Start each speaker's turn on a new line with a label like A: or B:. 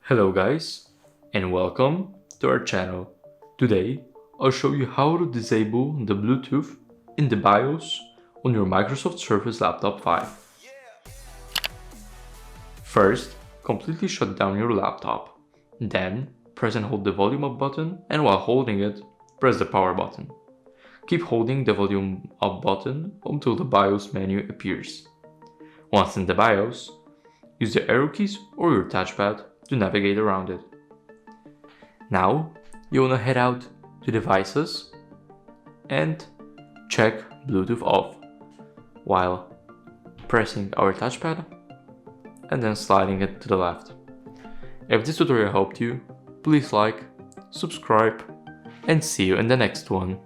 A: Hello guys, and welcome to our channel. Today I'll show you how to disable the Bluetooth in the BIOS on your Microsoft Surface Laptop 5. First, completely shut down your laptop. Then, press and hold the volume up button, and while holding it, press the power button. Keep holding the volume up button until the BIOS menu appears. Once in the BIOS, use the arrow keys or your touchpad to navigate around it. Now, you want to head out to Devices and check Bluetooth off while pressing our touchpad and then sliding it to the left. If this tutorial helped you, please like, subscribe, and see you in the next one.